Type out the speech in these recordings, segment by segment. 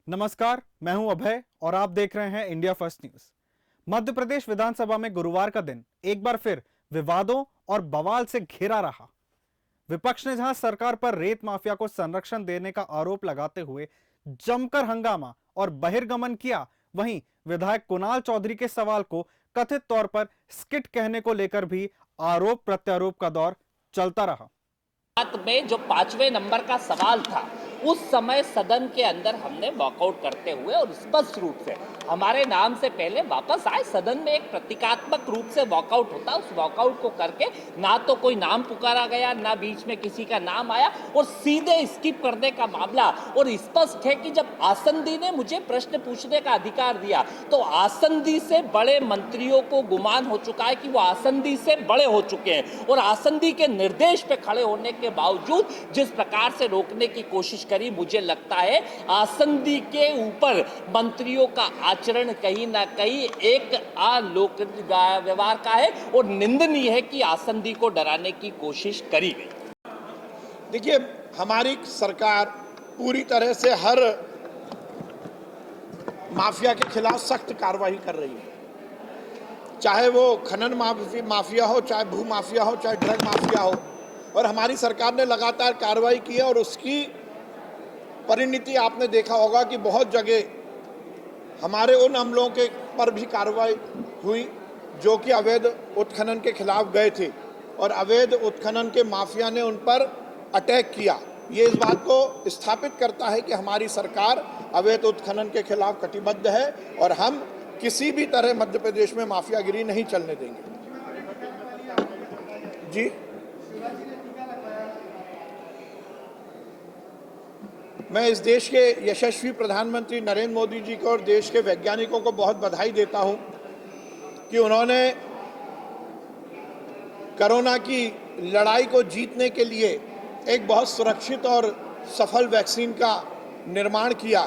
नमस्कार, मैं हूं अभय और आप देख रहे हैं India first news. Madhya Pradesh विधानसभा में गुरुवार का दिन एक बार फिर विवादों और बवाल से घिरा रहा। विपक्ष ने जहां सरकार पर रेत माफिया को संरक्षण देने का आरोप लगाते हुए जमकर हंगामा और बहिर्गमन किया, वहीं विधायक कुणाल चौधरी के सवाल को कथित तौर पर स्किट कहने को लेकर भी आरोप प्रत्यारोप का दौर चलता रहा। बात में जो 5वें नंबर का सवाल था, उस समय सदन के अंदर हमने वॉकआउट करते हुए और स्पष्ट रूप से हमारे नाम से पहले वापस आए। सदन में एक प्रतीकात्मक रूप से वॉकआउट होता, उस वॉकआउट को करके ना तो कोई नाम पुकारा गया, ना बीच में किसी का नाम आया और सीधे स्किप करने का मामला। और स्पष्ट है कि जब आसंदी ने मुझे प्रश्न पूछने का अधिकार दिया तो आसंदी से बड़े मंत्रियों को गुमान हो चुका है कि वो आसंदी से बड़े हो चुके हैं और आसंदी के निर्देश पे खड़े होने के बावजूद जिस प्रकार से रोकने की कोशिश करी, मुझे लगता है आसंदी के ऊपर मंत्रियों का आचरण कहीं ना कहीं एक अलोक व्यवहार का है और निंदनीय है कि आसंदी को डराने की कोशिश करी गई। देखिए, हमारी सरकार पूरी तरह से हर माफिया के खिलाफ सख्त कार्रवाई कर रही है, चाहे वो खनन माफिया हो, चाहे भू माफिया हो, चाहे ड्रग माफिया हो। और हमारी सरकार ने लगातार कार्रवाई की है और उसकी परिणति आपने देखा होगा कि बहुत जगह हमारे उन अमलों के पर भी कार्रवाई हुई जो कि अवैध उत्खनन के खिलाफ गए थे और अवैध उत्खनन के माफिया ने उन पर अटैक किया। ये इस बात को स्थापित करता है कि हमारी सरकार अवैध उत्खनन के खिलाफ कटिबद्ध है और हम किसी भी तरह मध्य प्रदेश में माफियागिरी नहीं चलने देंगे। जी, मैं इस देश के यशस्वी प्रधानमंत्री नरेंद्र मोदी जी को और देश के वैज्ञानिकों को बहुत बधाई देता हूं कि उन्होंने कोरोना की लड़ाई को जीतने के लिए एक बहुत सुरक्षित और सफल वैक्सीन का निर्माण किया।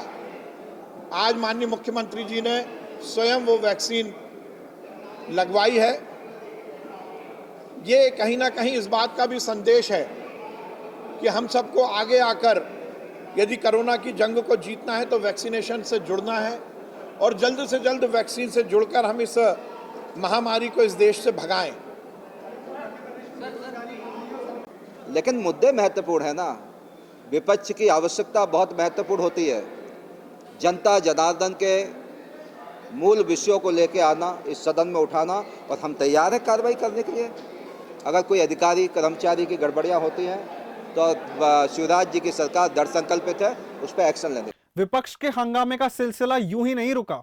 आज माननीय मुख्यमंत्री जी ने स्वयं वो वैक्सीन लगवाई है। ये कहीं ना कहीं इस बात का भी संदेश है कि हम सबको आगे आकर यदि कोरोना की जंग को जीतना है तो वैक्सीनेशन से जुड़ना है और जल्द से जल्द वैक्सीन से जुड़कर हम इस महामारी को इस देश से भगाएं। लेकिन मुद्दे महत्वपूर्ण है ना, विपक्ष की आवश्यकता बहुत महत्वपूर्ण होती है। जनता जनार्दन के मूल विषयों को लेकर आना, इस सदन में उठाना, और हम तैयार हैं कार्रवाई करने के लिए। अगर कोई अधिकारी कर्मचारी की गड़बड़ियां होती हैं तो शिवराज जी की सरकार दृढ़ संकल्पित है उस पर एक्शन लेने। विपक्ष के हंगामे का सिलसिला यूं ही नहीं रुका।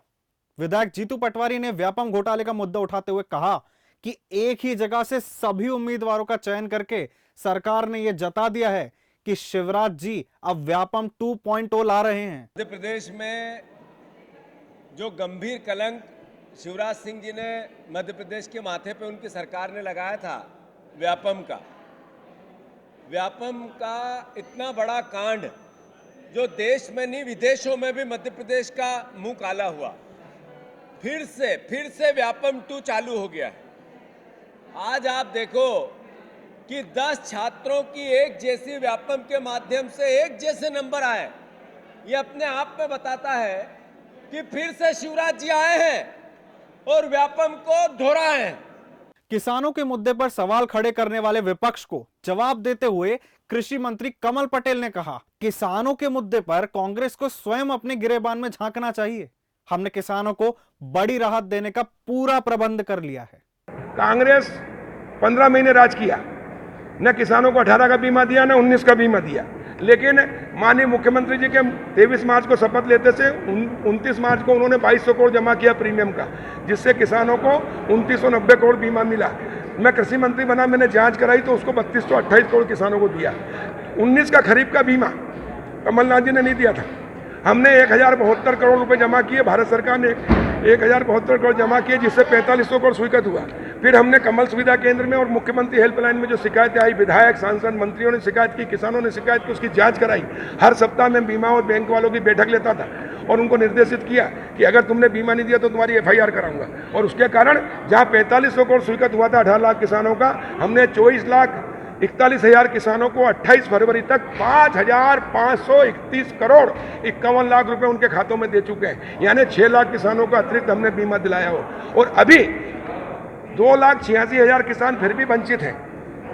विधायक जीतू पटवारी ने व्यापम घोटाले का मुद्दा उठाते हुए कहा कि एक ही जगह से सभी उम्मीदवारों का चयन करके सरकार ने यह जता दिया है कि शिवराज जी अब व्यापम 2.0 ला रहे हैं। मध्य प्रदेश में जो गंभीर कलंक शिवराज सिंह जी ने मध्य प्रदेश के माथे पे उनकी सरकार ने लगाया था, व्यापम का इतना बड़ा कांड जो देश में नहीं विदेशों में भी मध्य प्रदेश का मुंह काला हुआ। फिर से व्यापम 2 चालू हो गया है। आज आप देखो कि 10 छात्रों की एक जैसी व्यापम के माध्यम से एक जैसे नंबर आए। ये अपने आप में बताता है कि फिर से शिवराज जी आए हैं और व्यापम को दोहराए हैं। किसानों के मुद्दे पर सवाल खड़े करने वाले विपक्ष को जवाब देते हुए कृषि मंत्री कमल पटेल ने कहा, किसानों के मुद्दे पर कांग्रेस को स्वयं अपने गिरेबान में झांकना चाहिए। हमने किसानों को बड़ी राहत देने का पूरा प्रबंध कर लिया है। कांग्रेस 15 महीने राज किया, न किसानों को 18 का बीमा दिया, न 19 का बीमा दिया। लेकिन माननीय मुख्यमंत्री जी के 23 मार्च को शपथ लेते से 29 मार्च को उन्होंने 2200 करोड़ जमा किया प्रीमियम का, जिससे किसानों को 2990 करोड़ बीमा मिला। मैं कृषि मंत्री बना, मैंने जांच कराई तो उसको 3228 करोड़ किसानों को दिया। 19 का खरीफ का बीमा कमलनाथ जी ने नहीं दिया था। हमने 1072 करोड़ रुपए जमा किए, भारत सरकार ने 1072 करोड़ जमा किए, जिससे 4500 करोड़ स्वीकृत हुआ। फिर हमने कमल सुविधा केंद्र में और मुख्यमंत्री हेल्पलाइन में जो शिकायतें आई, विधायक सांसद मंत्रियों ने शिकायत की, किसानों ने शिकायत की, उसकी जांच कराई। हर सप्ताह में बीमा और बैंक वालों की बैठक लेता था और उनको निर्देशित किया कि अगर तुमने बीमा नहीं दिया तो तुम्हारी FIR कराऊंगा। और उसके कारण जहां 4500 करोड़ स्वीकृत हुआ था 18 लाख किसानों का, हमने 24 लाख 41,000 किसानों को 28 फरवरी तक 5,531 करोड़ 51 लाख रुपए उनके खातों में दे चुके हैं। यानी 6 लाख किसानों को अतिरिक्त हमने बीमा दिलाया हो। और अभी 2,86,000 किसान फिर भी वंचित हैं,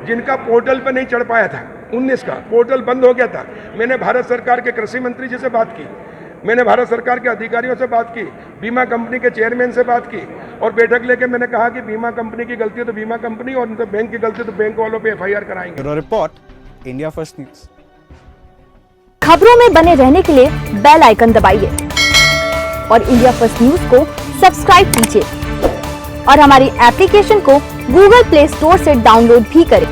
जिनका पोर्टल पर नहीं चढ़ पाया था। 19 का पोर्टल बंद हो गया था। मैंने भारत सरकार के कृषि मंत्री जी से बात की, मैंने भारत सरकार के अधिकारियों से बात की, बीमा कंपनी के चेयरमैन से बात की और बैठक लेके मैंने कहा कि बीमा कंपनी की गलती है तो बीमा कंपनी और तो बैंक की गलती तो बैंक वालों पे FIR कराएंगे। Bureau report, India first news. खबरों में बने रहने के लिए बेल आइकन दबाइए और इंडिया फर्स्ट न्यूज को सब्सक्राइब कीजिए और हमारी एप्लीकेशन को गूगल प्ले स्टोर से डाउनलोड भी करें।